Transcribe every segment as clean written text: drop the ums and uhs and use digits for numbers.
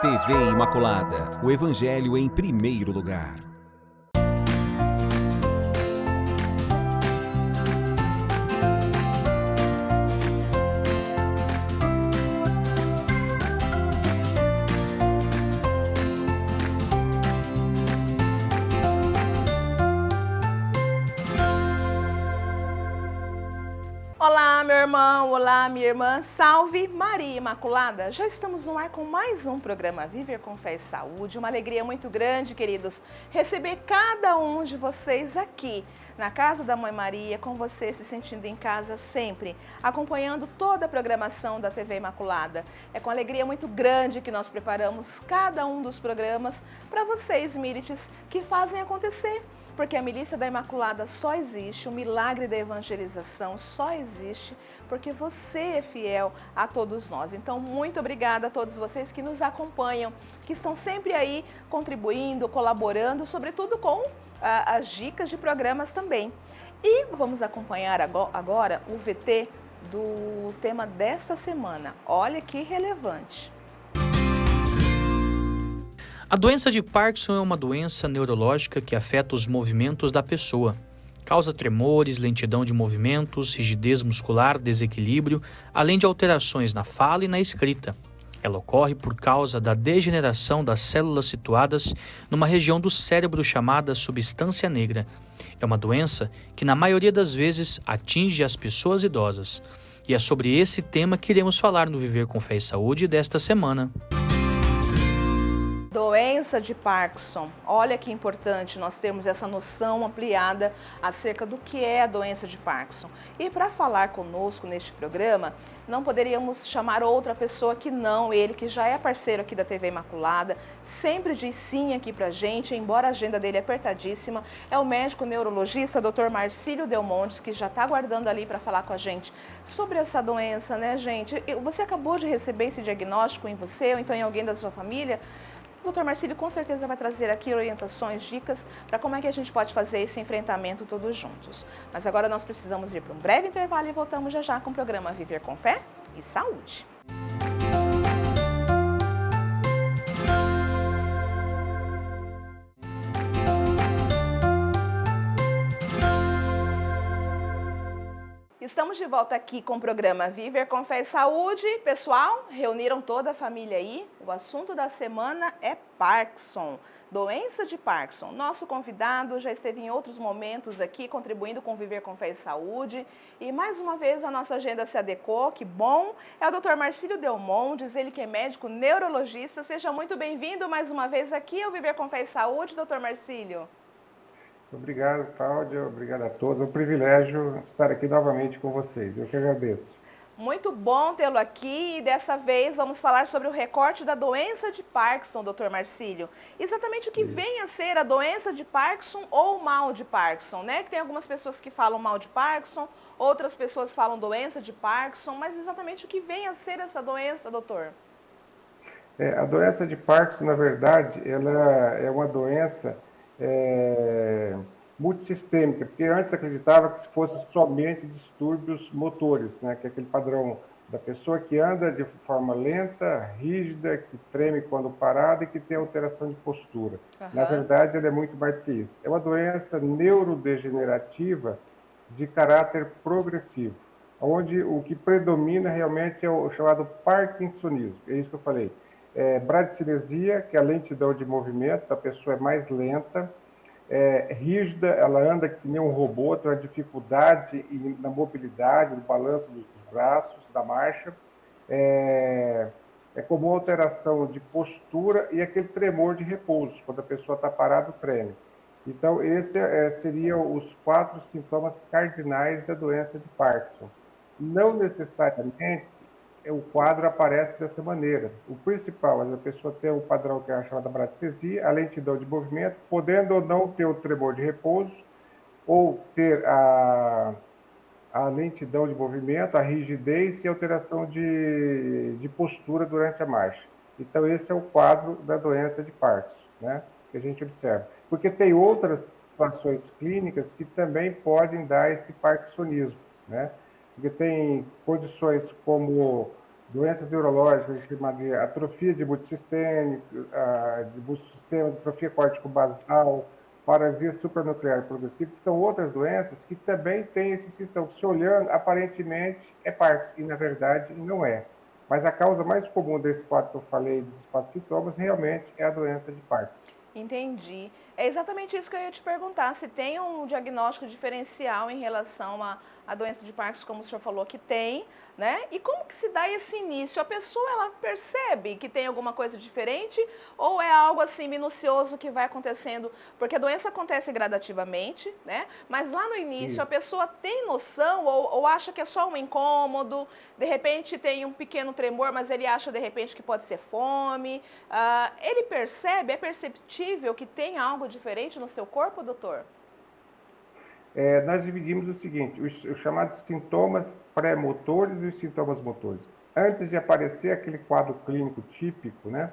TV Imaculada, o Evangelho em primeiro lugar. Olá, meu irmão, olá, minha irmã, salve Maria Imaculada! Já estamos no ar com mais um programa Viver com Fé e Saúde. Uma alegria muito grande, queridos, receber cada um de vocês aqui na Casa da Mãe Maria, com você se sentindo em casa sempre, acompanhando toda a programação da TV Imaculada. É com alegria muito grande que nós preparamos cada um dos programas para vocês, Mírites, que fazem acontecer. Porque a milícia da Imaculada só existe, o milagre da evangelização só existe porque você é fiel a todos nós. Então, muito obrigada a todos vocês que nos acompanham, que estão sempre aí contribuindo, colaborando, sobretudo com as dicas de programas também. E vamos acompanhar agora o VT do tema desta semana. Olha que relevante. A doença de Parkinson é uma doença neurológica que afeta os movimentos da pessoa. Causa tremores, lentidão de movimentos, rigidez muscular, desequilíbrio, além de alterações na fala e na escrita. Ela ocorre por causa da degeneração das células situadas numa região do cérebro chamada substância negra. É uma doença que, na maioria das vezes, atinge as pessoas idosas. E é sobre esse tema que iremos falar no Viver com Fé e Saúde desta semana. Doença de Parkinson. Olha que importante nós termos essa noção ampliada acerca do que é a doença de Parkinson. E para falar conosco neste programa, não poderíamos chamar outra pessoa que não ele, que já é parceiro aqui da TV Imaculada, sempre diz sim aqui pra gente, embora a agenda dele é apertadíssima, é o médico neurologista Dr. Marcílio Delmontes, que já está aguardando ali para falar com a gente sobre essa doença, né, gente? Você acabou de receber esse diagnóstico em você ou então em alguém da sua família? O Dr. Marcílio com certeza vai trazer aqui orientações, dicas para como é que a gente pode fazer esse enfrentamento todos juntos. Mas agora nós precisamos ir para um breve intervalo e voltamos já já com o programa Viver com Fé e Saúde. Estamos de volta aqui com o programa Viver com Fé e Saúde. Pessoal, reuniram toda a família aí. O assunto da semana é Parkinson, doença de Parkinson. Nosso convidado já esteve em outros momentos aqui, contribuindo com Viver com Fé e Saúde. E mais uma vez a nossa agenda se adequou, que bom. É o Dr. Marcílio Delmontes, ele que é médico neurologista. Seja muito bem-vindo mais uma vez aqui ao Viver com Fé e Saúde, Dr. Marcílio. Obrigado, Cláudia. Obrigado a todos. É um privilégio estar aqui novamente com vocês. Eu que agradeço. Muito bom tê-lo aqui e dessa vez vamos falar sobre o recorte da doença de Parkinson, Dr. Marcílio. Exatamente o que vem a ser a doença de Parkinson ou o mal de Parkinson, né? Que tem algumas pessoas que falam mal de Parkinson, outras pessoas falam doença de Parkinson, mas exatamente o que vem a ser essa doença, doutor? A doença de Parkinson, na verdade, ela é uma doença multissistêmica, porque antes acreditava que fosse somente distúrbios motores, né? Que é aquele padrão da pessoa que anda de forma lenta, rígida, que treme quando parada e que tem alteração de postura. Na verdade, ela é muito mais do que isso. É uma doença neurodegenerativa de caráter progressivo, onde o que predomina realmente é o chamado parkinsonismo. É isso que eu falei. Bradicinesia, que é a lentidão de movimento, a pessoa é mais lenta, rígida, ela anda que nem um robô, tem uma dificuldade na mobilidade, no balanço dos braços, da marcha. É comum alteração de postura e aquele tremor de repouso, quando a pessoa está parada, treme. Então, esses seriam os 4 sintomas cardinais da doença de Parkinson. Não necessariamente o quadro aparece dessa maneira. O principal é a pessoa ter o padrão que é a chamada bradicinesia, a lentidão de movimento, podendo ou não ter o tremor de repouso, ou ter a lentidão de movimento, a rigidez e alteração de postura durante a marcha. Então, esse é o quadro da doença de Parkinson, né, que a gente observa. Porque tem outras situações clínicas que também podem dar esse parkinsonismo, né? Porque tem condições como doenças neurológicas, chamadas de atrofia de multissistema, atrofia córtico-basal, paralisia supranuclear progressiva, que são outras doenças que também têm esses sintomas. Se olhando, aparentemente é Parkinson, e na verdade não é. Mas a causa mais comum desse quadro que eu falei, desses 4 sintomas, realmente é a doença de Parkinson. Entendi. É exatamente isso que eu ia te perguntar, se tem um diagnóstico diferencial em relação à doença de Parkinson, como o senhor falou que tem, né? E como que se dá esse início? A pessoa, ela percebe que tem alguma coisa diferente ou é algo assim minucioso que vai acontecendo? Porque a doença acontece gradativamente, né? Mas lá no início a Isso. pessoa tem noção ou acha que é só um incômodo, de repente tem um pequeno tremor, mas ele acha de repente que pode ser fome. Ele percebe, é perceptível que tem algo diferente no seu corpo, doutor? Nós dividimos o seguinte, os chamados sintomas pré-motores e os sintomas motores. Antes de aparecer aquele quadro clínico típico, né,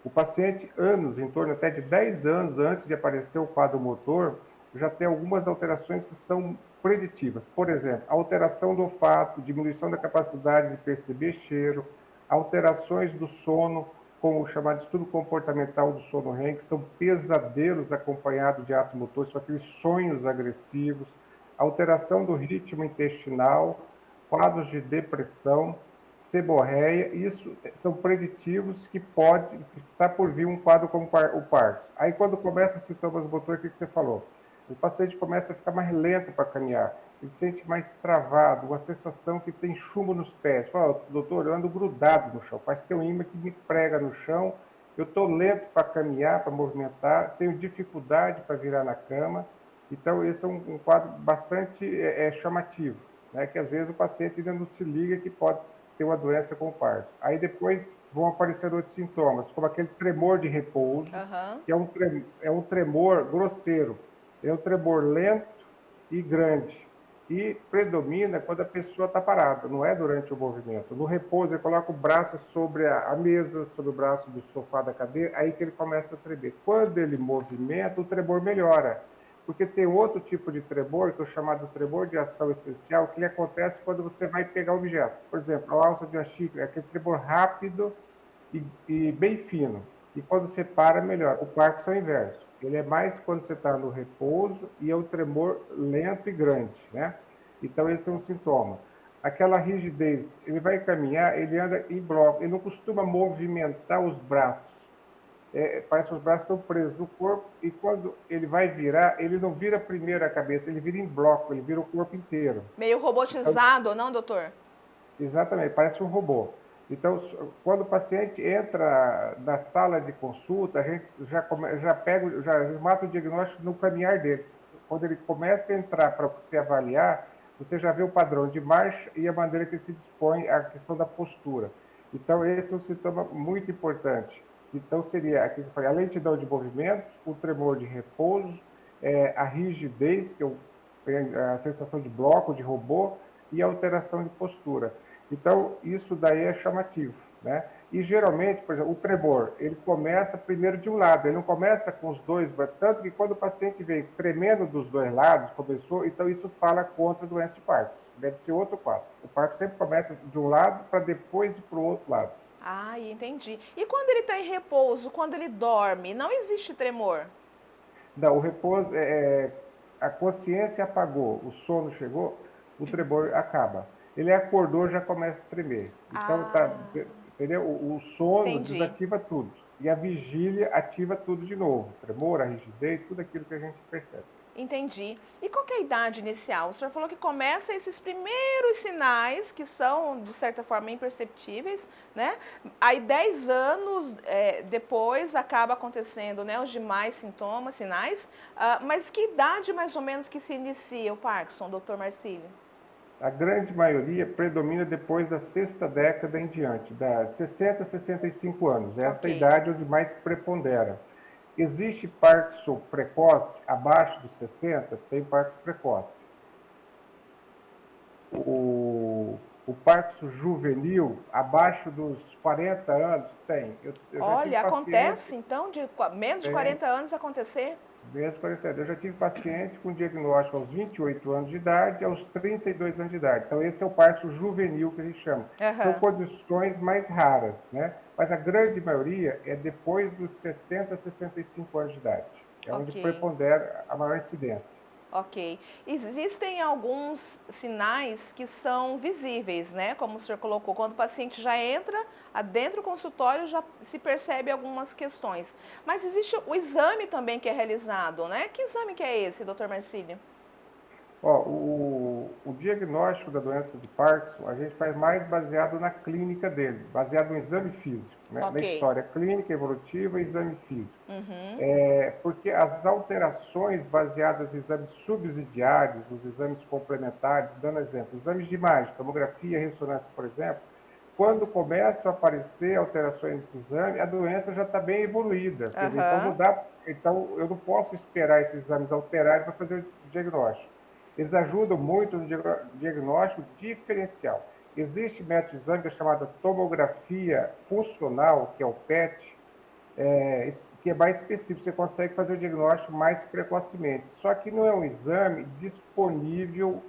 o paciente, em torno até de 10 anos antes de aparecer o quadro motor, já tem algumas alterações que são preditivas. Por exemplo, alteração do olfato, diminuição da capacidade de perceber cheiro, alterações do sono, com o chamado distúrbio comportamental do sono REM, que são pesadelos acompanhados de atos motores, são aqueles sonhos agressivos, alteração do ritmo intestinal, quadros de depressão, seborreia, isso são preditivos que está por vir um quadro como o Parkinson. Aí quando começam os sintomas motores, o que você falou? O paciente começa a ficar mais lento para caminhar, ele se sente mais travado, uma sensação que tem chumbo nos pés. Fala, doutor, eu ando grudado no chão, parece que tem um imã que me prega no chão, eu estou lento para caminhar, para movimentar, tenho dificuldade para virar na cama. Então, esse é um quadro bastante chamativo, né? Que às vezes o paciente ainda não se liga que pode ter uma doença com Parkinson. Aí depois vão aparecer outros sintomas, como aquele tremor de repouso, que é um tremor grosseiro, é um tremor lento e grande. E predomina quando a pessoa está parada, não é durante o movimento. No repouso, ele coloca o braço sobre a mesa, sobre o braço do sofá da cadeira, aí que ele começa a tremer. Quando ele movimenta, o tremor melhora. Porque tem outro tipo de tremor, que é o chamado tremor de ação essencial, que ele acontece quando você vai pegar o objeto. Por exemplo, a alça de uma xícara, é aquele tremor rápido e bem fino. E quando você para, melhor. O Parkinson é o inverso. Ele é mais quando você está no repouso e é o tremor lento e grande, né? Então, esse é um sintoma. Aquela rigidez, ele vai caminhar, ele anda em bloco, ele não costuma movimentar os braços. Parece que os braços estão presos no corpo e quando ele vai virar, ele não vira primeiro a cabeça, ele vira em bloco, ele vira o corpo inteiro. Meio robotizado, não, doutor? Exatamente, parece um robô. Então, quando o paciente entra na sala de consulta, a gente já mata o diagnóstico no caminhar dele. Quando ele começa a entrar para você avaliar, você já vê o padrão de marcha e a maneira que ele se dispõe à questão da postura. Então, esse é um sintoma muito importante. Então, seria aquilo que eu falei, a lentidão de movimento, o tremor de repouso, a rigidez, que é a sensação de bloco, de robô, e a alteração de postura. Então, isso daí é chamativo, né? E geralmente, por exemplo, o tremor, ele começa primeiro de um lado, ele não começa com os dois, tanto que quando o paciente vem tremendo dos dois lados, começou, então isso fala contra a doença de Parkinson. Deve ser outro quadro. O Parkinson sempre começa de um lado para depois ir para o outro lado. Ah, entendi. E quando ele está em repouso, quando ele dorme, não existe tremor? Não, o repouso, a consciência apagou, o sono chegou, o tremor acaba. Ele acordou, já começa a tremer. Então, entendeu? O sono Entendi. desativa tudo. E a vigília ativa tudo de novo. O tremor, a rigidez, tudo aquilo que a gente percebe. Entendi. E qual que é a idade inicial? O senhor falou que começa esses primeiros sinais, que são, de certa forma, imperceptíveis, né? Aí, 10 anos depois, acaba acontecendo, né, os demais sinais. Mas que idade, mais ou menos, que se inicia o Parkinson, doutor Marcílio? A grande maioria predomina depois da sexta década em diante, da 60 a 65 anos. Essa é a idade onde mais prepondera. Existe Parkinson precoce, abaixo dos 60, tem Parkinson precoce. O Parkinson juvenil, abaixo dos 40 anos, tem. Olha, acontece então, de menos de 40 anos acontecer? Menos 40 anos. Eu já tive paciente com diagnóstico aos 28 anos de idade, aos 32 anos de idade. Então, esse é o parto juvenil que a gente chama. São Aham. condições mais raras, né? Mas a grande maioria é depois dos 60, 65 anos de idade. É onde Ok. prepondera a maior incidência. Ok. Existem alguns sinais que são visíveis, né? Como o senhor colocou, quando o paciente já entra dentro do consultório, já se percebe algumas questões. Mas existe o exame também que é realizado, né? Que exame que é esse, doutor Marcílio? Ó, o diagnóstico da doença de Parkinson, a gente faz mais baseado na clínica dele, baseado no exame físico, né? Na Ok. história clínica, evolutiva e exame físico. Uhum. Porque as alterações baseadas em exames subsidiários, os exames complementares, dando exemplo, exames de imagem, tomografia, ressonância, por exemplo, quando começam a aparecer alterações nesse exame, a doença já está bem evoluída. Quer dizer, então não Aham. dá, então eu não posso esperar esses exames alterarem para fazer o diagnóstico. Eles ajudam muito no diagnóstico diferencial. Existe método de exame que é chamado tomografia funcional, que é o PET, que é mais específico, você consegue fazer o diagnóstico mais precocemente. Só que não é um exame disponível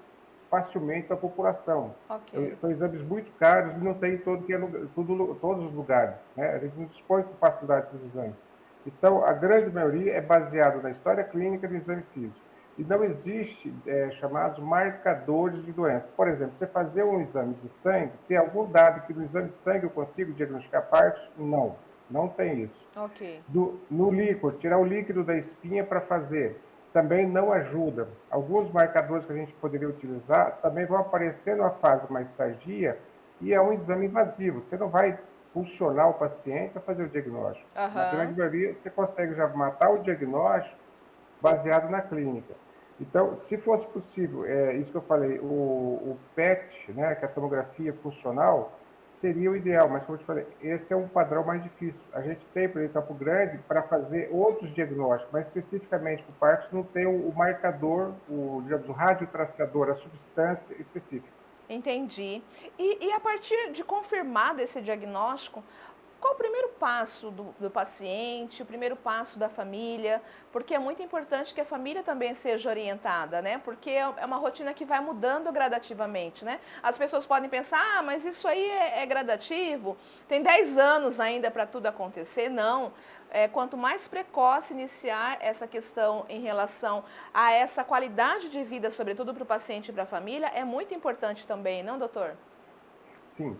facilmente para a população. Ok. São exames muito caros e não tem em todos os lugares. Né? A gente não dispõe com facilidade desses exames. Então, a grande maioria é baseado na história clínica e no exame físico. E não existe chamados marcadores de doença. Por exemplo, você fazer um exame de sangue, tem algum dado que no exame de sangue eu consigo diagnosticar Parkinson? Não, não tem isso. Ok. No líquido, tirar o líquido da espinha para fazer, também não ajuda. Alguns marcadores que a gente poderia utilizar também vão aparecer numa fase mais tardia e é um exame invasivo. Você não vai pulsionar o paciente para fazer o diagnóstico. Na grande Aham. maioria, você consegue já matar o diagnóstico baseado na clínica. Então, se fosse possível, isso que eu falei, o PET, né, que é a tomografia funcional, seria o ideal, mas como eu te falei, esse é um padrão mais difícil. A gente tem, por exemplo, em Campo Grande, para fazer outros diagnósticos, mas especificamente para o Parkinson não tem o marcador, digamos, o radiotraciador, a substância específica. Entendi. E a partir de confirmado esse diagnóstico, qual o primeiro passo do paciente, o primeiro passo da família? Porque é muito importante que a família também seja orientada, né? Porque é uma rotina que vai mudando gradativamente, né? As pessoas podem pensar, ah, mas isso aí é gradativo, tem 10 anos ainda para tudo acontecer. Não. Quanto mais precoce iniciar essa questão em relação a essa qualidade de vida, sobretudo para o paciente e para a família, é muito importante também, não, doutor? Sim.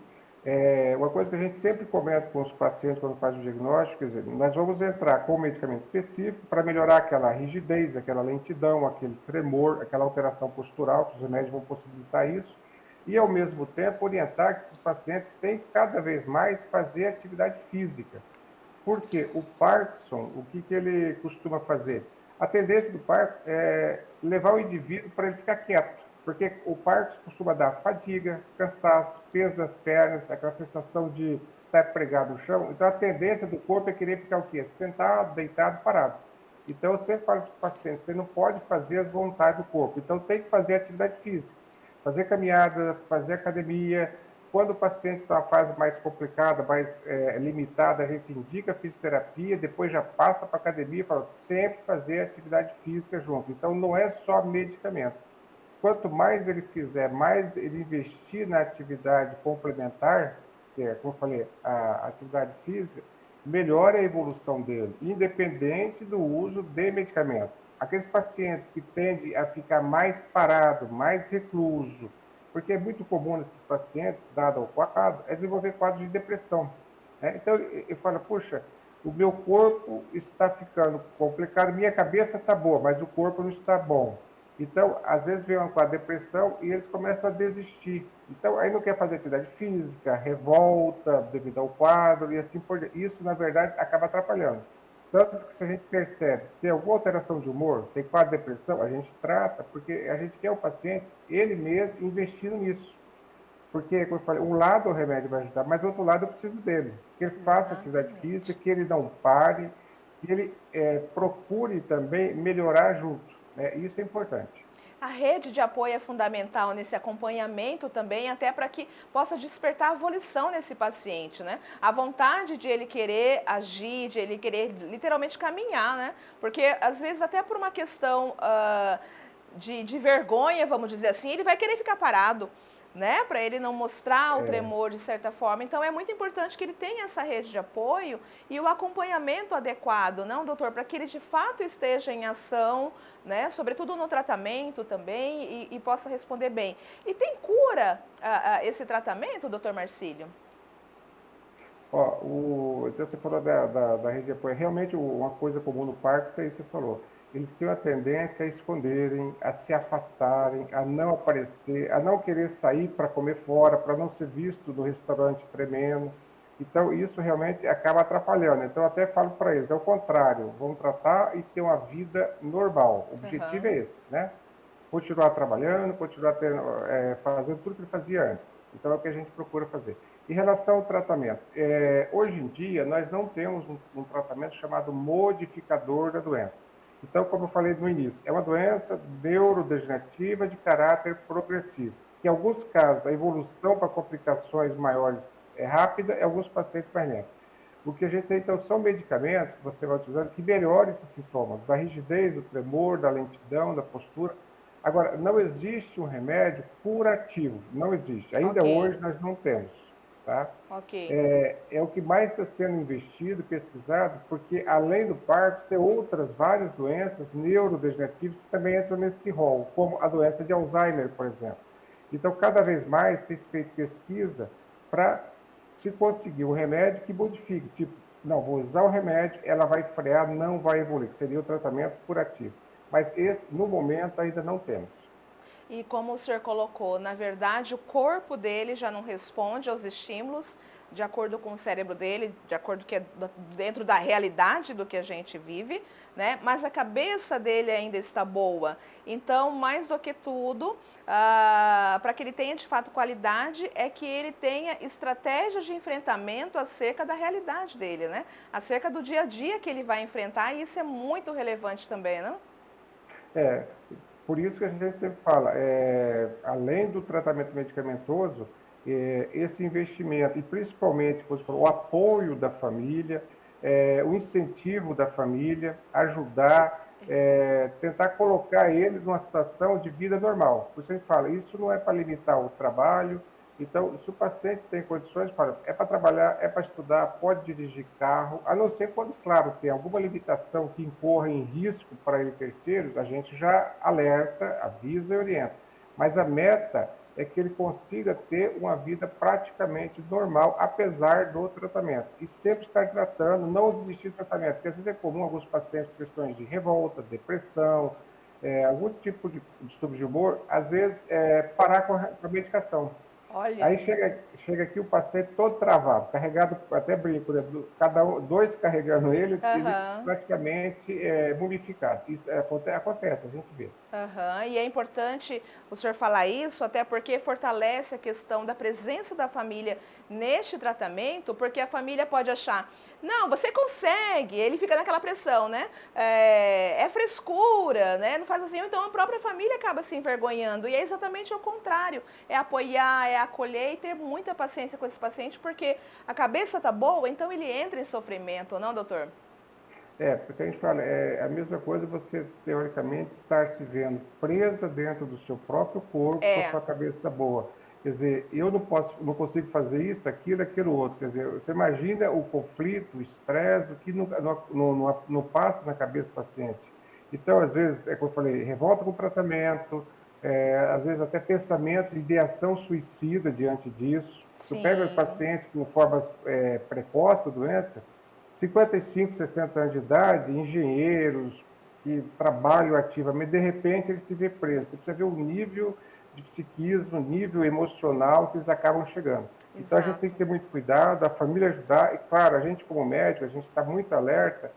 Uma coisa que a gente sempre comenta com os pacientes quando faz o diagnóstico, quer dizer, nós vamos entrar com um medicamento específico para melhorar aquela rigidez, aquela lentidão, aquele tremor, aquela alteração postural, que os remédios vão possibilitar isso, e ao mesmo tempo orientar que esses pacientes têm que cada vez mais fazer atividade física. Porque o Parkinson, o que ele costuma fazer? A tendência do Parkinson é levar o indivíduo para ele ficar quieto, porque o Parkinson costuma dar fadiga, cansaço, peso das pernas, aquela sensação de estar pregado no chão. Então, a tendência do corpo é querer ficar o quê? Sentado, deitado, parado. Então, eu sempre falo para os pacientes, você não pode fazer as vontades do corpo. Então, tem que fazer atividade física. Fazer caminhada, fazer academia, quando o paciente está numa fase mais complicada, mais limitada, a gente indica fisioterapia, depois já passa para a academia e fala sempre fazer atividade física junto. Então, não é só medicamento. Quanto mais ele fizer, mais ele investir na atividade complementar, que é, como eu falei, a atividade física, melhora a evolução dele, independente do uso de medicamento. Aqueles pacientes que tendem a ficar mais parado, mais recluso, porque é muito comum nesses pacientes, dado o quadro, é desenvolver quadros de depressão. Né? Então, eu falo, puxa, o meu corpo está ficando complicado, minha cabeça está boa, mas o corpo não está bom. Então, às vezes vem com a depressão e eles começam a desistir. Então, aí não quer fazer atividade física, revolta devido ao quadro e assim por diante. Isso, na verdade, acaba atrapalhando. Tanto que se a gente percebe que tem alguma alteração de humor, tem quadro de depressão, a gente trata, porque a gente quer o paciente, ele mesmo, investindo nisso. Porque, como eu falei, um lado o remédio vai ajudar, mas do outro lado eu preciso dele. Que ele faça atividade física, Exatamente. que ele não pare, que ele procure também melhorar junto. Né? Isso é importante. A rede de apoio é fundamental nesse acompanhamento também, até para que possa despertar a volição nesse paciente, né? A vontade de ele querer agir, de ele querer literalmente caminhar, né? Porque às vezes até por uma questão de vergonha, vamos dizer assim, ele vai querer ficar parado, né? Para ele não mostrar o tremor de certa forma. Então é muito importante que ele tenha essa rede de apoio e o acompanhamento adequado, não, doutor? Para que ele de fato esteja em ação, né? Sobretudo no tratamento também e possa responder bem. E tem cura esse tratamento, doutor Marcílio? Então você falou da rede de apoio. Realmente uma coisa comum no parque, isso aí você falou. Eles têm a tendência a esconderem, a se afastarem, a não aparecer, a não querer sair para comer fora, para não ser visto do restaurante tremendo. Então, isso realmente acaba atrapalhando. Então, eu até falo para eles, é o contrário, vamos tratar e ter uma vida normal. O objetivo é esse, né? Continuar trabalhando, continuar fazendo tudo que ele fazia antes. Então, é o que a gente procura fazer. Em relação ao tratamento, hoje em dia, nós não temos um tratamento chamado modificador da doença. Então, como eu falei no início, é uma doença neurodegenerativa de caráter progressivo. Em alguns casos, a evolução para complicações maiores é rápida, em alguns pacientes mais lenta. O que a gente tem, então, são medicamentos que você vai utilizando que melhoram esses sintomas, da rigidez, do tremor, da lentidão, da postura. Agora, não existe um remédio curativo, não existe. Ainda hoje nós não temos. Tá? É o que mais está sendo investido, pesquisado, porque além do Parkinson, tem outras várias doenças neurodegenerativas que também entram nesse rol, como a doença de Alzheimer, por exemplo. Então, cada vez mais tem se feito pesquisa para se conseguir um remédio que modifique, tipo, não, vou usar o remédio, ela vai frear, não vai evoluir, que seria o tratamento curativo. Mas esse, no momento, ainda não temos. E como o senhor colocou, na verdade, o corpo dele já não responde aos estímulos de acordo com o cérebro dele, de acordo com dentro da realidade do que a gente vive, né? Mas a cabeça dele ainda está boa. Então, mais do que tudo, para que ele tenha de fato qualidade, é que ele tenha estratégias de enfrentamento acerca da realidade dele, né? Acerca do dia a dia que ele vai enfrentar, e isso é muito relevante também, não? Por isso que a gente sempre fala, além do tratamento medicamentoso, esse investimento, e principalmente, como você falou, o apoio da família, o incentivo da família, ajudar, tentar colocar eles numa situação de vida normal. Por isso a gente fala, isso não é para limitar o trabalho. Então, se o paciente tem condições, é para trabalhar, é para estudar, pode dirigir carro, a não ser quando, claro, tem alguma limitação que incorra em risco para ele terceiros, a gente já alerta, avisa e orienta. Mas a meta é que ele consiga ter uma vida praticamente normal, apesar do tratamento. E sempre estar tratando, não desistir do tratamento, porque às vezes é comum alguns pacientes com questões de revolta, depressão, algum tipo de distúrbio de humor, às vezes parar com a medicação. Olha. Aí chega aqui o paciente todo travado, carregado, até brinco, né? Dois carregando ele, ele praticamente mumificado. Isso acontece, a gente vê. E é importante o senhor falar isso, até porque fortalece a questão da presença da família neste tratamento, porque a família pode achar, não, você consegue, ele fica naquela pressão, né? É frescura, né? Não faz assim, então a própria família acaba se envergonhando, e é exatamente o contrário, é apoiar, é acolher e ter muita paciência com esse paciente, porque a cabeça tá boa, então ele entra em sofrimento, não, doutor? Porque a gente fala, é a mesma coisa você, teoricamente, estar se vendo presa dentro do seu próprio corpo com a sua cabeça boa. Quer dizer, eu não consigo fazer isso, aquilo outro. Quer dizer, você imagina o conflito, o estresse, o que não passa na cabeça do paciente. Então, às vezes, como eu falei, revolta com o tratamento, às vezes até pensamentos, ideação suicida diante disso. Você pega pacientes com formas precoces da doença, 55, 60 anos de idade, engenheiros que trabalham ativamente, de repente ele se vê preso. Você precisa ver o nível de psiquismo, nível emocional que eles acabam chegando. Exato. Então a gente tem que ter muito cuidado, a família ajudar, e claro, a gente como médico, a gente está muito alerta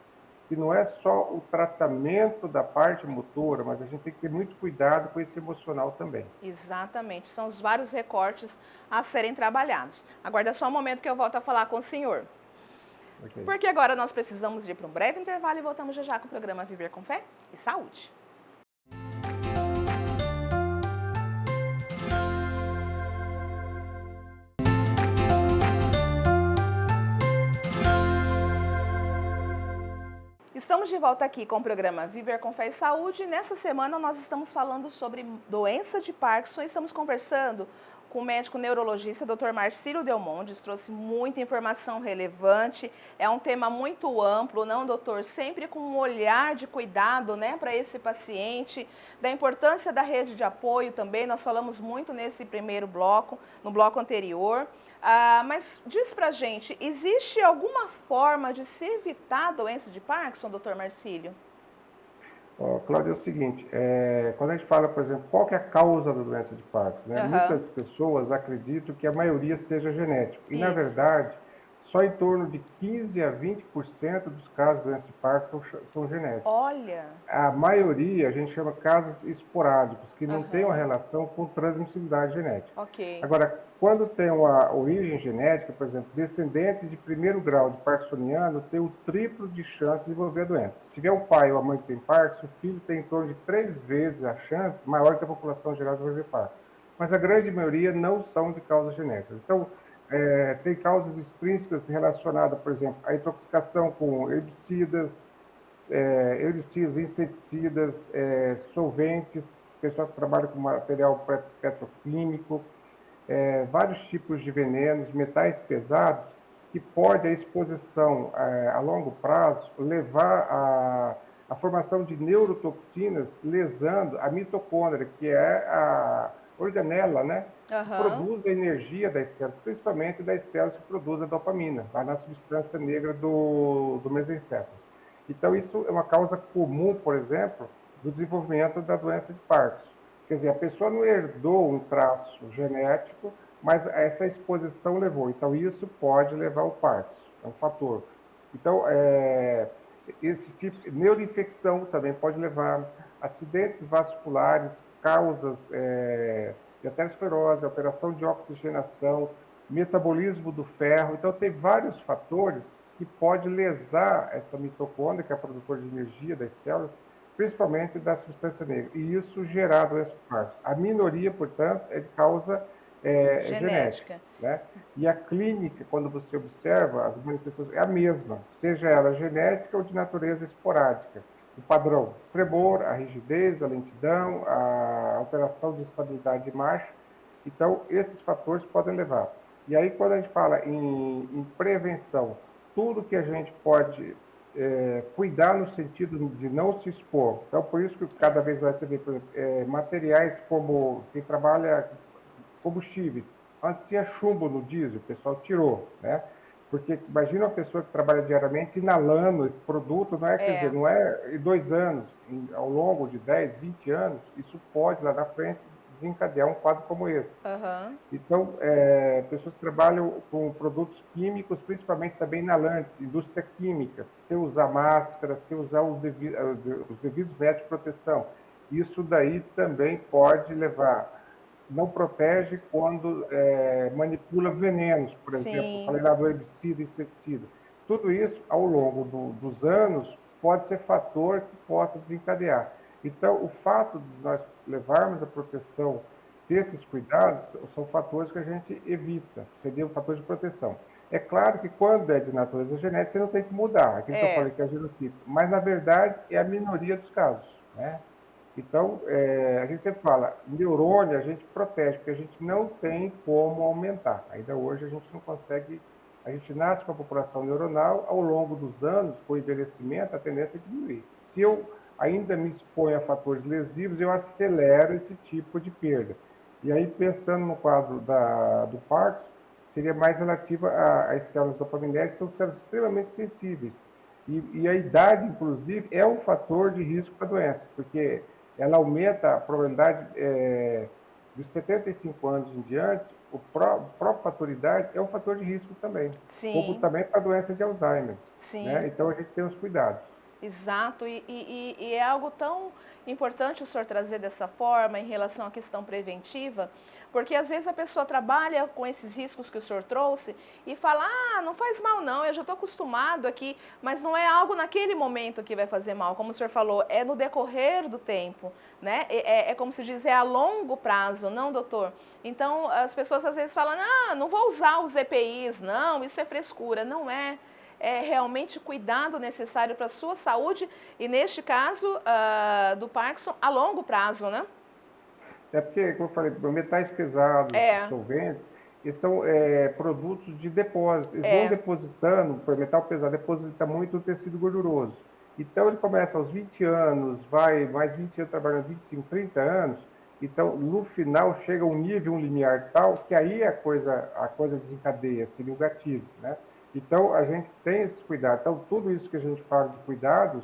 que não é só o tratamento da parte motora, mas a gente tem que ter muito cuidado com esse emocional também. Exatamente, são os vários recortes a serem trabalhados. Aguarda só um momento que eu volto a falar com o senhor. Okay. Porque agora nós precisamos ir para um breve intervalo e voltamos já com o programa Viver com Fé e Saúde. Estamos de volta aqui com o programa Viver com Fé e Saúde. Nessa semana nós estamos falando sobre doença de Parkinson e estamos conversando com o médico neurologista Dr. Marcílio Delmondes. Trouxe muita informação relevante, é um tema muito amplo, não, doutor? Sempre com um olhar de cuidado, né, para esse paciente, da importância da rede de apoio também, nós falamos muito nesse primeiro bloco, no bloco anterior. Mas diz pra gente, existe alguma forma de se evitar a doença de Parkinson, doutor Marcílio? Cláudia, é o seguinte, quando a gente fala, por exemplo, qual que é a causa da doença de Parkinson, né? Muitas pessoas acreditam que a maioria seja genético. E, na verdade, só em torno de 15 a 20% dos casos de doença de Parkinson são genéticos. Olha! A maioria a gente chama casos esporádicos, que não tem uma relação com transmissibilidade genética. Ok. Agora, quando tem uma origem genética, por exemplo, descendentes de primeiro grau de parkinsoniano têm o triplo de chance de desenvolver a doença. Se tiver o pai ou a mãe que tem Parkinson, o filho tem em torno de 3 vezes a chance maior que a população geral de desenvolver Parkinson. Mas a grande maioria não são de causas genéticas. Então, tem causas extrínsecas relacionadas, por exemplo, à intoxicação com herbicidas, inseticidas, solventes, pessoal que trabalha com material petroquímico, vários tipos de venenos, metais pesados, que pode a exposição a longo prazo levar à formação de neurotoxinas, lesando a mitocôndria, que é a organela, né? Que produz a energia das células, principalmente das células que produzem a dopamina, lá na substância negra do mesencéfalo. Então, isso é uma causa comum, por exemplo, do desenvolvimento da doença de Parkinson. Quer dizer, a pessoa não herdou um traço genético, mas essa exposição levou. Então, isso pode levar ao Parkinson, é um fator. Então, esse tipo de neuroinfecção também pode levar, acidentes vasculares, causas de aterosclerose, alteração de oxigenação, metabolismo do ferro. Então, tem vários fatores que pode lesar essa mitocôndria, que é a produtora de energia das células, principalmente da substância negra, e isso gerar doença de Parkinson. A minoria, portanto, é de causa genética. Né? E a clínica, quando você observa, as manifestações é a mesma, seja ela genética ou de natureza esporádica. O padrão, tremor, a rigidez, a lentidão, a alteração de estabilidade de marcha. Então, esses fatores podem levar. E aí, quando a gente fala em prevenção, tudo que a gente pode cuidar no sentido de não se expor. Então, por isso que cada vez vai se ver, por exemplo, materiais como quem trabalha combustíveis. Antes tinha chumbo no diesel, o pessoal tirou, né? Porque imagina uma pessoa que trabalha diariamente inalando esse produto, não é, quer dizer, não é em 2 anos, ao longo de 10, 20 anos, isso pode lá na frente desencadear um quadro como esse. Então, pessoas que trabalham com produtos químicos, principalmente também inalantes, indústria química, se usar máscara, se usar os devidos métodos de proteção, isso daí também pode levar. Não protege quando manipula venenos, por exemplo, falei lá do herbicida e inseticida. Tudo isso, ao longo dos anos, pode ser fator que possa desencadear. Então, o fato de nós levarmos a proteção desses cuidados são fatores que a gente evita, seria um fator de proteção. É claro que quando é de natureza genética, você não tem que mudar, aquilo que eu falei que é genotipo, mas na verdade é a minoria dos casos, né? Então, a gente sempre fala, neurônio a gente protege, porque a gente não tem como aumentar. Ainda hoje a gente não consegue, a gente nasce com a população neuronal, ao longo dos anos, com o envelhecimento, a tendência é diminuir. Se eu ainda me exponho a fatores lesivos, eu acelero esse tipo de perda. E aí, pensando no quadro do Parkinson, seria mais relativa às células dopaminérgicas, que são células extremamente sensíveis. E a idade, inclusive, é um fator de risco para a doença, porque ela aumenta a probabilidade dos 75 anos em diante, o próprio fator idade é um fator de risco também. Como também para a doença de Alzheimer. Né? Então, a gente tem os cuidados. Exato, e é algo tão importante o senhor trazer dessa forma em relação à questão preventiva, porque às vezes a pessoa trabalha com esses riscos que o senhor trouxe e fala, não faz mal não, eu já estou acostumado aqui, mas não é algo naquele momento que vai fazer mal, como o senhor falou, é no decorrer do tempo, né? É como se diz, é a longo prazo, não, doutor? Então, as pessoas às vezes falam, não vou usar os EPIs, não, isso é frescura, não é. realmente cuidado necessário para a sua saúde e, neste caso, do Parkinson, a longo prazo, né? É porque, como eu falei, metais pesados, É, solventes, eles são produtos de depósito. Eles vão é, depositando, por metal pesado, deposita muito o tecido gorduroso. Então, ele começa aos 20 anos, vai mais 20 anos trabalhando, 25, 30 anos. Então, no final, chega a um nível, um limiar tal, que aí a coisa desencadeia, seria o gatilho, né? Então, a gente tem esses cuidados. Então, tudo isso que a gente fala de cuidados,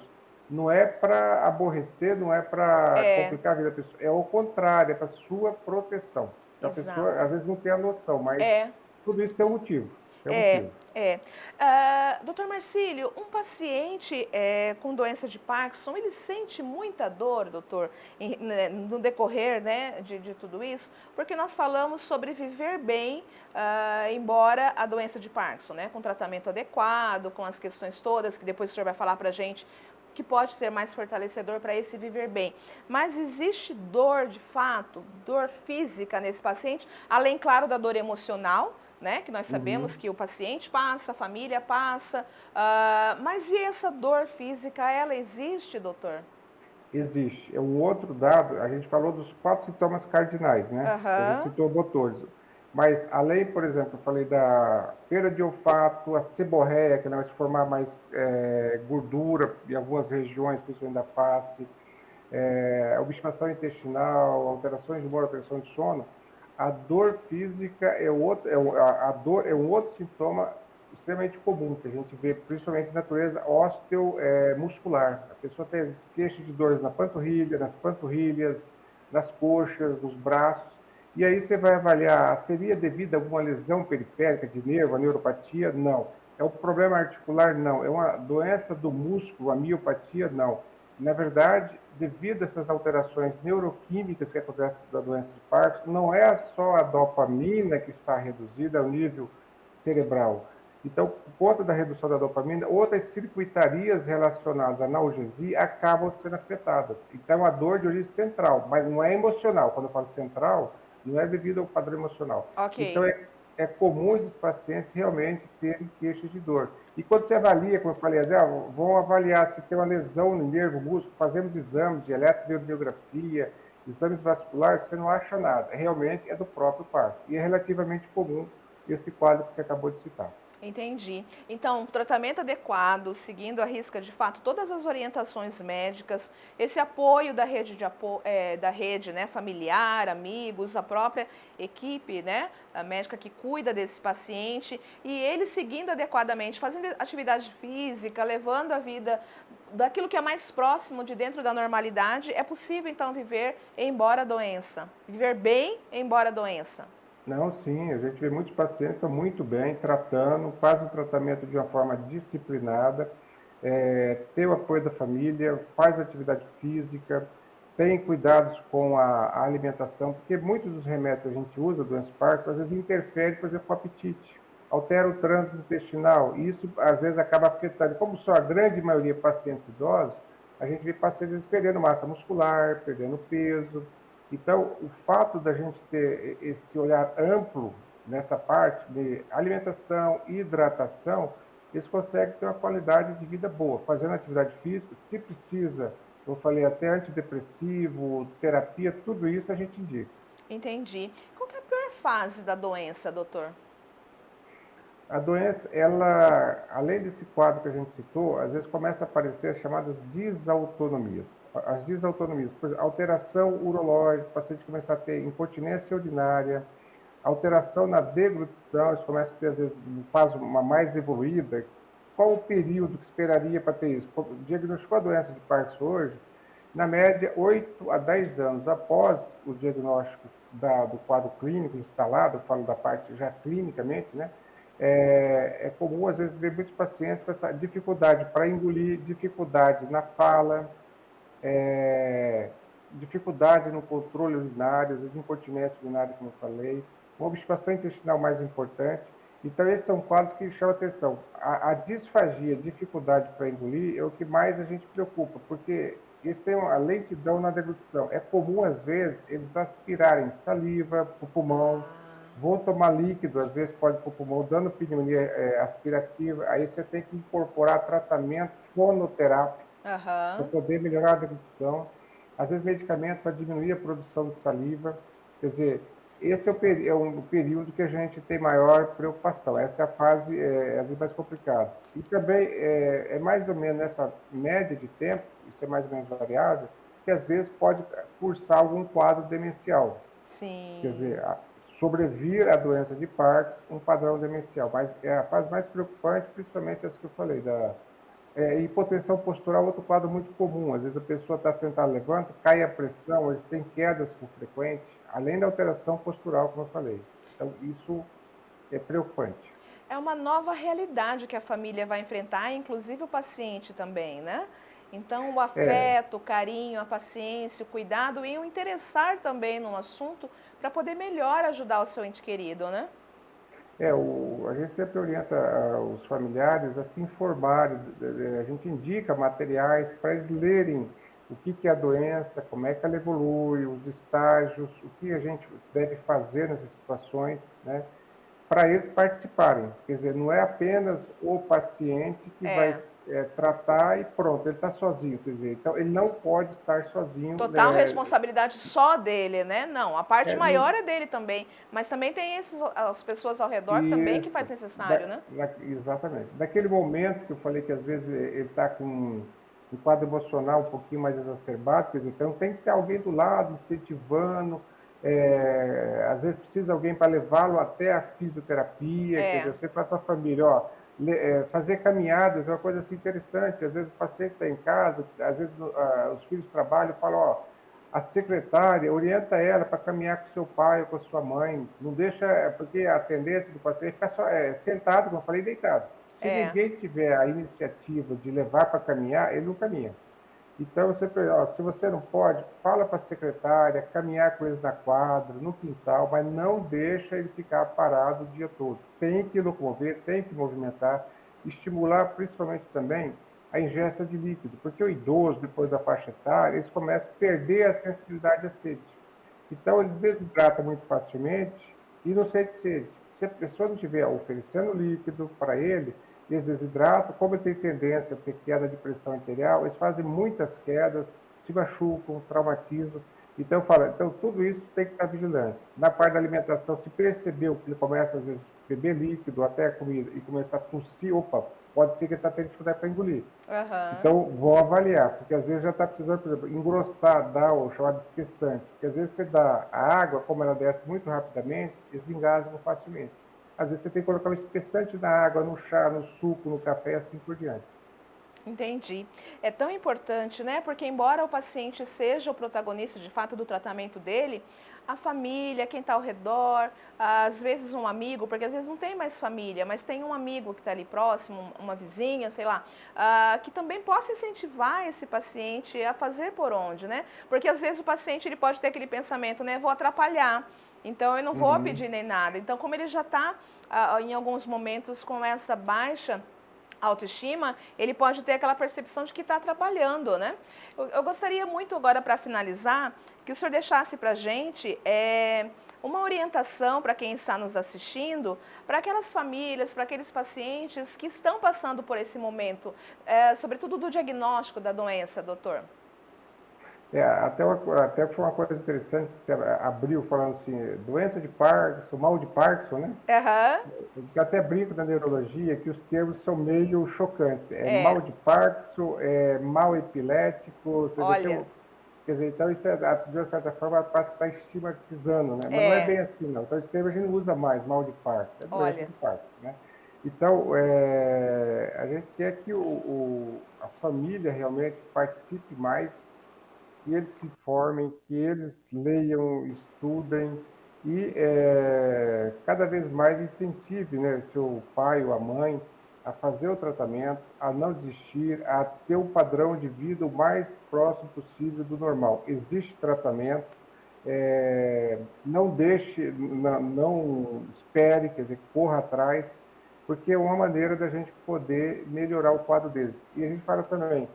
não é para aborrecer, não é para é, complicar a vida da pessoa, é o contrário, é para sua proteção. Então, a pessoa exato. às vezes não tem a noção, mas É, tudo isso tem um motivo. Tem um É, motivo. é. Doutor Marcílio, um paciente com doença de Parkinson, ele sente muita dor, doutor, no decorrer, né, de tudo isso? Porque nós falamos sobre viver bem, embora a doença de Parkinson, né, com tratamento adequado, com as questões todas, que depois o senhor vai falar para a gente, que pode ser mais fortalecedor para esse viver bem. Mas existe dor de fato, dor física nesse paciente, além, claro, da dor emocional, né? Que nós sabemos Uhum. que o paciente passa, a família passa. Mas e essa dor física, ela existe, doutor? Existe. É um outro dado, a gente falou dos 4 sintomas cardinais, né? Que a gente Aham. citou motores. Mas além, por exemplo, eu falei da perda de olfato, a seborreia, que vai se formar mais gordura em algumas regiões, principalmente da face, obstipação intestinal, alterações de humor, alteração de sono, a dor física a dor é um outro sintoma extremamente comum que a gente vê, principalmente na natureza muscular. A pessoa tem queixa de dores na panturrilha, nas panturrilhas, nas coxas, nos braços. E aí você vai avaliar, seria devido a alguma lesão periférica de nervo, a neuropatia? Não. É um problema articular? Não. É uma doença do músculo, a miopatia? Não. Na verdade, devido a essas alterações neuroquímicas que acontecem da doença de Parkinson, não é só a dopamina que está reduzida ao nível cerebral. Então, por conta da redução da dopamina, outras circuitarias relacionadas à analgesia acabam sendo afetadas. Então, a dor de origem central, mas não é emocional. Quando eu falo central, não é devido ao padrão emocional. Então, Ok. é comum esses pacientes realmente terem queixas de dor. E quando você avalia, como eu falei, vão avaliar se tem uma lesão no nervo, músculo, fazemos exames de eletromiografia, exames vasculares, você não acha nada. Realmente é do próprio Parkinson. E é relativamente comum esse quadro que você acabou de citar. Entendi. Então, tratamento adequado, seguindo à risca de fato todas as orientações médicas, esse apoio da rede da rede, né, familiar, amigos, a própria equipe, né, a médica que cuida desse paciente e ele seguindo adequadamente, fazendo atividade física, levando a vida daquilo que é mais próximo de dentro da normalidade, é possível então viver embora a doença, viver bem embora a doença. Não, sim, a gente vê muitos pacientes que estão muito bem, tratando, faz o tratamento de uma forma disciplinada, tem o apoio da família, faz atividade física, tem cuidados com a alimentação, porque muitos dos remédios que a gente usa, doenças Parkinson, às vezes interfere, por exemplo, com o apetite, altera o trânsito intestinal, e isso às vezes acaba afetando, como só a grande maioria de pacientes idosos, a gente vê pacientes perdendo massa muscular, perdendo peso. Então, o fato da gente ter esse olhar amplo nessa parte de alimentação e hidratação, eles conseguem ter uma qualidade de vida boa, fazendo atividade física, se precisa, eu falei até antidepressivo, terapia, tudo isso a gente indica. Entendi. Qual que é a pior fase da doença, doutor? A doença, ela, além desse quadro que a gente citou, às vezes começa a aparecer as chamadas desautonomias. As desautonomias, por exemplo, alteração urológica, o paciente começa a ter incontinência urinária, alteração na deglutição, eles começam a ter, às vezes, em fase uma mais evoluída. Qual o período que esperaria para ter isso? Diagnosticou a doença de Parkinson hoje, na média, 8 a 10 anos após o diagnóstico do quadro clínico instalado, eu falo da parte já clinicamente, né? É comum, às vezes, ver muitos pacientes com essa dificuldade para engolir, dificuldade na fala, dificuldade no controle urinário, às vezes incontinência urinária, como eu falei, uma obstipação intestinal mais importante. Então, esses são quadros que chamam atenção. A disfagia, dificuldade para engolir, é o que mais a gente preocupa, porque eles têm uma lentidão na deglutição. É comum, às vezes, eles aspirarem saliva para o pulmão, vou tomar líquido, às vezes pode ir para o pulmão, dando pneumonia aspirativa, aí você tem que incorporar tratamento fonoterápico para Aham. poder melhorar a deglutição, às vezes medicamento para diminuir a produção de saliva, quer dizer, esse é o período que a gente tem maior preocupação, essa é a fase, às vezes, mais complicada. E também é mais ou menos nessa média de tempo, isso é mais ou menos variável, que às vezes pode cursar algum quadro demencial, quer Sim. dizer, sobrevir à doença de Parkinson, um padrão demencial, mas é a fase mais preocupante, principalmente essa que eu falei, hipotensão postural, outro quadro muito comum. Às vezes a pessoa está sentada, levanta, cai a pressão, eles têm quedas com frequente, além da alteração postural, como eu falei. Então, isso é preocupante. É uma nova realidade que a família vai enfrentar, inclusive o paciente também, né? Então, o É, afeto, o carinho, a paciência, o cuidado e o interessar também no assunto para poder melhor ajudar o seu ente querido, né? a gente sempre orienta os familiares a se informarem, a gente indica materiais para eles lerem o que é a doença, como é que ela evolui, os estágios, o que a gente deve fazer nessas situações, né? Para eles participarem. Quer dizer, não é apenas o paciente que vai É. tratar e pronto, ele está sozinho. Quer dizer, então ele não pode estar sozinho. Total responsabilidade só dele, né? Não, a parte Não, maior é dele também, mas também tem as pessoas ao redor também que isso, faz necessário, né? exatamente. Daquele momento que eu falei que às vezes ele está com um quadro emocional um pouquinho mais exacerbado, quer dizer, então tem que ter alguém do lado, incentivando, às vezes precisa alguém para levá-lo até a fisioterapia, quer dizer, É, eu sei para a tua família, ó, fazer caminhadas é uma coisa assim interessante, às vezes o paciente está em casa, às vezes os filhos trabalham, falam, ó, a secretária orienta ela para caminhar com seu pai ou com a sua mãe, não deixa, porque a tendência do paciente é ficar só, sentado, como eu falei, deitado. Se é. ninguém tiver a iniciativa de levar para caminhar, ele não caminha. Então, se você não pode, fala para a secretária, caminhar com eles na quadra, no quintal, mas não deixa ele ficar parado o dia todo. Tem que locomover, tem que movimentar, estimular principalmente também a ingesta de líquido, porque o idoso, depois da faixa etária, eles começam a perder a sensibilidade à sede. Então, eles desidratam muito facilmente e não sente sede. Se a pessoa não estiver oferecendo líquido para ele, eles desidratam, como ele tem tendência a ter queda de pressão arterial, eles fazem muitas quedas, se machucam, traumatizam. Então, tudo isso tem que estar vigilante. Na parte da alimentação, se percebeu que ele começa, às vezes, a beber líquido até a comida e começar a tossir, opa, pode ser que ele está tendo dificuldade para engolir. Aham. Então, vou avaliar, porque às vezes já está precisando, por exemplo, engrossar, dar o chamado espessante. Porque às vezes você dá a água, como ela desce muito rapidamente, eles engasgam facilmente. Às vezes você tem que colocar um espessante na água, no chá, no suco, no café, assim por diante. Entendi. É tão importante, né? Porque embora o paciente seja o protagonista de fato do tratamento dele, a família, quem está ao redor, às vezes um amigo, porque às vezes não tem mais família, mas tem um amigo que está ali próximo, uma vizinha, sei lá, que também possa incentivar esse paciente a fazer por onde, né? Porque às vezes o paciente ele pode ter aquele pensamento, né? Vou atrapalhar, então eu não vou Uhum. pedir nem nada. Então, como ele já está em alguns momentos com essa baixa autoestima, ele pode ter aquela percepção de que está atrapalhando, né? Eu gostaria muito agora, para finalizar, que o senhor deixasse para a gente uma orientação para quem está nos assistindo, para aquelas famílias, para aqueles pacientes que estão passando por esse momento, sobretudo do diagnóstico da doença, doutor. Até foi uma coisa interessante que você abriu falando assim, doença de Parkinson, mal de Parkinson, né? Aham, Eu até brinco na neurologia que os termos são meio chocantes. É é, mal de Parkinson, é mal epilético, você vê, olha, quer dizer, então isso de uma certa forma parece que está estigmatizando, né? Mas não é é, bem assim, não. Então esse termo a gente não usa mais, mal de Parkinson, é doença olha, de Parkinson, né? Então, a gente quer que a família realmente participe mais, que eles se informem, que eles leiam, estudem e cada vez mais incentive, né, seu pai ou a mãe a fazer o tratamento, a não desistir, a ter um padrão de vida o mais próximo possível do normal. Existe tratamento, não deixe, não espere, quer dizer, corra atrás, porque é uma maneira da gente poder melhorar o quadro deles. E a gente fala também,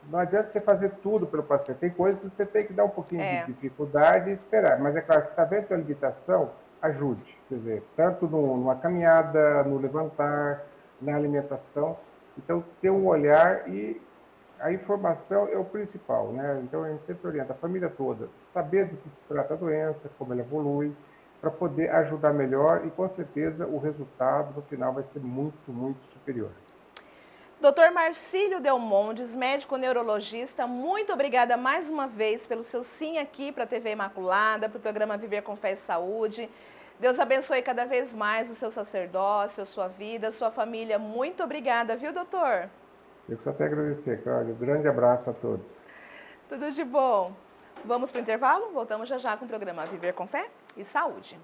não adianta você fazer tudo pelo paciente. Tem coisas que você tem que dar um pouquinho de é, dificuldade e esperar. Mas é claro, você está vendo a limitação, ajude, quer dizer, tanto numa caminhada, no levantar, na alimentação. Então, ter um olhar e a informação é o principal, né? Então, a gente sempre orienta a família toda, saber do que se trata a doença, como ela evolui, para poder ajudar melhor e, com certeza, o resultado no final vai ser muito, muito superior. Dr. Marcílio Delmondes, médico neurologista, muito obrigada mais uma vez pelo seu sim aqui para a TV Imaculada, para o programa Viver com Fé e Saúde. Deus abençoe cada vez mais o seu sacerdócio, a sua vida, a sua família. Muito obrigada, viu, doutor? Eu só tenho a agradecer, Cláudia. Um grande abraço a todos. Tudo de bom. Vamos para o intervalo? Voltamos já já com o programa Viver com Fé e Saúde.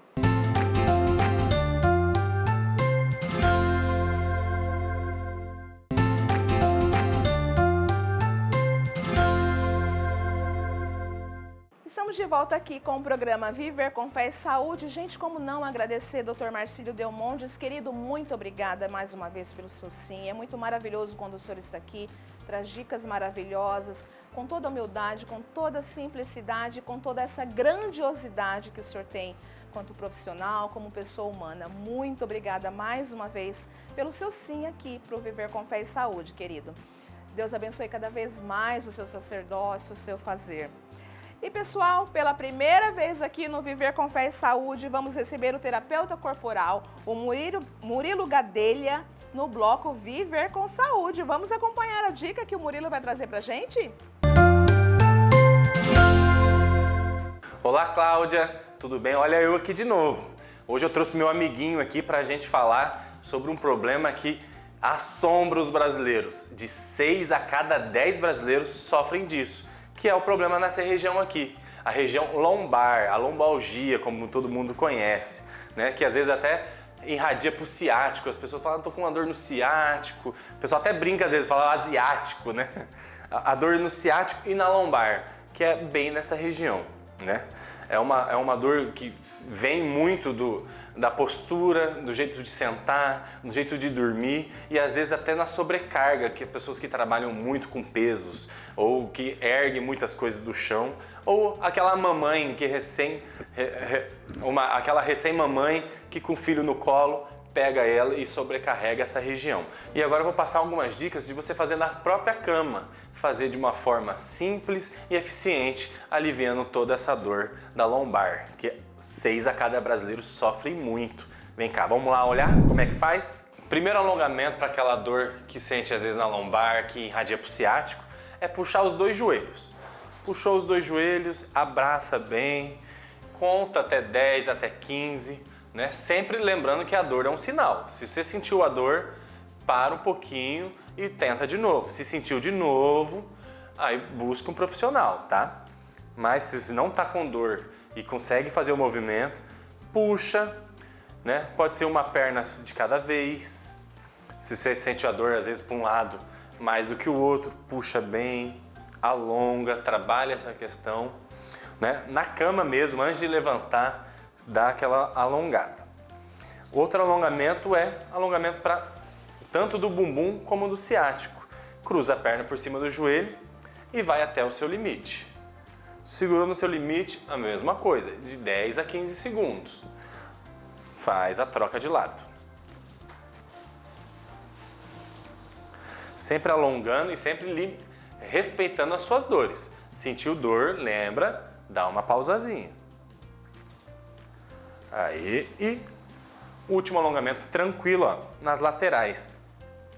Estamos de volta aqui com o programa Viver com Fé e Saúde. Gente, como não agradecer, Dr. Marcílio Delmondes. Querido, muito obrigada mais uma vez pelo seu sim. É muito maravilhoso quando o senhor está aqui, traz dicas maravilhosas, com toda a humildade, com toda a simplicidade, com toda essa grandiosidade que o senhor tem quanto profissional, como pessoa humana. Muito obrigada mais uma vez pelo seu sim aqui para o Viver com Fé e Saúde, querido. Deus abençoe cada vez mais o seu sacerdócio, o seu fazer. E pessoal, pela primeira vez aqui no Viver com Fé e Saúde, vamos receber o terapeuta corporal, o Murilo Gadelha, no bloco Viver com Saúde. Vamos acompanhar a dica que o Murilo vai trazer pra gente? Olá, Cláudia, tudo bem? Olha eu aqui de novo. Hoje eu trouxe meu amiguinho aqui pra gente falar sobre um problema que assombra os brasileiros. De 6 a cada 10 brasileiros sofrem disso, que é o problema nessa região aqui, a região lombar, a lombalgia, como todo mundo conhece, né? Que às vezes até irradia para o ciático, as pessoas falam, tô com uma dor no ciático, o pessoal até brinca às vezes, fala asiático, né? A dor no ciático e na lombar, que é bem nessa região, né? É uma dor que vem muito da postura, do jeito de sentar, do jeito de dormir e às vezes até na sobrecarga, que pessoas que trabalham muito com pesos ou que erguem muitas coisas do chão, ou aquela mamãe que aquela recém-mamãe que com o filho no colo pega ela e sobrecarrega essa região. E agora eu vou passar algumas dicas de você fazer na própria cama, fazer de uma forma simples e eficiente, aliviando toda essa dor da lombar, que 6 a cada brasileiro sofrem muito. Vem cá, vamos lá olhar como é que faz? Primeiro alongamento para aquela dor que sente às vezes na lombar, que irradia para o ciático, é puxar os 2 joelhos. Puxou os 2 joelhos, abraça bem, conta até 10, até 15, né? Sempre lembrando que a dor é um sinal. Se você sentiu a dor, para um pouquinho e tenta de novo. Se sentiu de novo, aí busca um profissional, tá? Mas se você não está com dor e consegue fazer o movimento, puxa, né? Pode ser uma perna de cada vez. Se você sente a dor às vezes para um lado mais do que o outro, puxa bem, alonga, trabalha essa questão, né? Na cama mesmo, antes de levantar, dá aquela alongada. Outro alongamento é alongamento para tanto do bumbum como do ciático. Cruza a perna por cima do joelho e vai até o seu limite. Segurou no seu limite, a mesma coisa, de 10 a 15 segundos. Faz a troca de lado. Sempre alongando e sempre respeitando as suas dores. Sentiu dor, lembra, dá uma pausazinha. Aí, e último alongamento tranquilo, ó, nas laterais.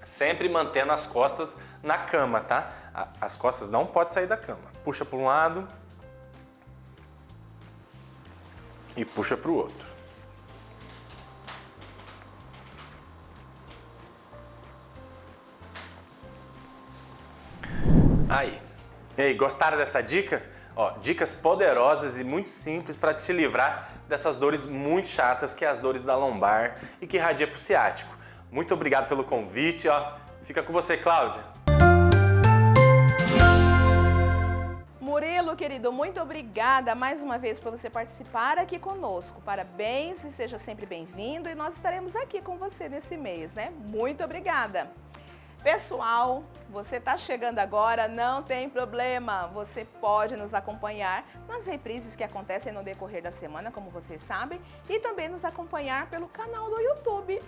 Sempre mantendo as costas na cama, tá? As costas não podem sair da cama. Puxa para um lado e puxa para o outro. Aí. E aí, gostaram dessa dica? Ó, dicas poderosas e muito simples para te livrar dessas dores muito chatas, que é as dores da lombar e que irradia para o ciático. Muito obrigado pelo convite, ó. Fica com você, Cláudia. Murilo, querido, muito obrigada mais uma vez por você participar aqui conosco. Parabéns e seja sempre bem-vindo e nós estaremos aqui com você nesse mês, né? Muito obrigada. Pessoal, você está chegando agora, não tem problema, você pode nos acompanhar nas reprises que acontecem no decorrer da semana, como vocês sabem, e também nos acompanhar pelo canal do YouTube.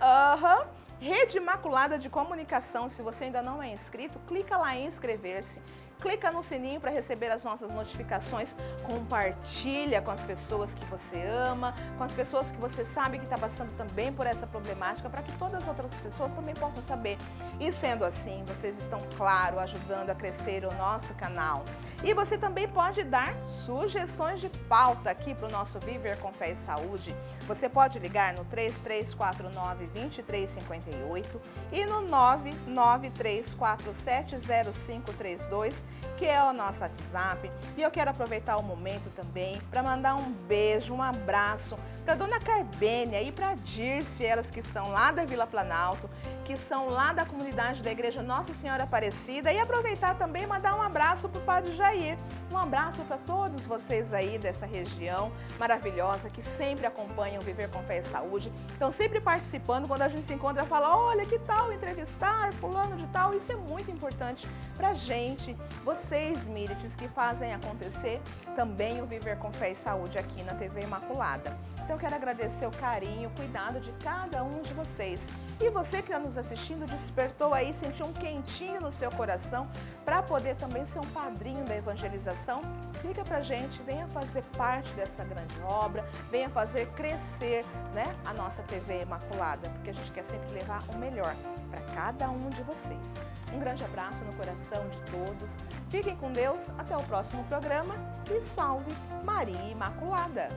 Rede Imaculada de Comunicação. Se você ainda não é inscrito, clica lá em inscrever-se. Clica no sininho para receber as nossas notificações, compartilha com as pessoas que você ama, com as pessoas que você sabe que está passando também por essa problemática, para que todas as outras pessoas também possam saber. E sendo assim, vocês estão, claro, ajudando a crescer o nosso canal. E você também pode dar sugestões de pauta aqui para o nosso Viver com Fé e Saúde. Você pode ligar no 3349-2358 e no 993470532, que é o nosso WhatsApp. E eu quero aproveitar o momento também para mandar um beijo, um abraço para Dona Carbênia e para Dirce, elas que são lá da Vila Planalto, que são lá da comunidade da Igreja Nossa Senhora Aparecida, e aproveitar também e mandar um abraço para o Padre Jair. Um abraço para todos vocês aí dessa região maravilhosa que sempre acompanham Viver com Fé e Saúde. Estão sempre participando. Quando a gente se encontra, fala: olha, que tal entrevistar fulano de tal? Isso é muito importante para a gente. Vocês, Mírites, que fazem acontecer também o Viver com Fé e Saúde aqui na TV Imaculada. Então, eu quero agradecer o carinho, o cuidado de cada um de vocês. E você que está nos assistindo, despertou aí, sentiu um quentinho no seu coração para poder também ser um padrinho da evangelização? Liga pra gente, venha fazer parte dessa grande obra, venha fazer crescer, né, a nossa TV Imaculada, porque a gente quer sempre levar o melhor para cada um de vocês. Um grande abraço no coração de todos. Fiquem com Deus, até o próximo programa e salve Maria Imaculada!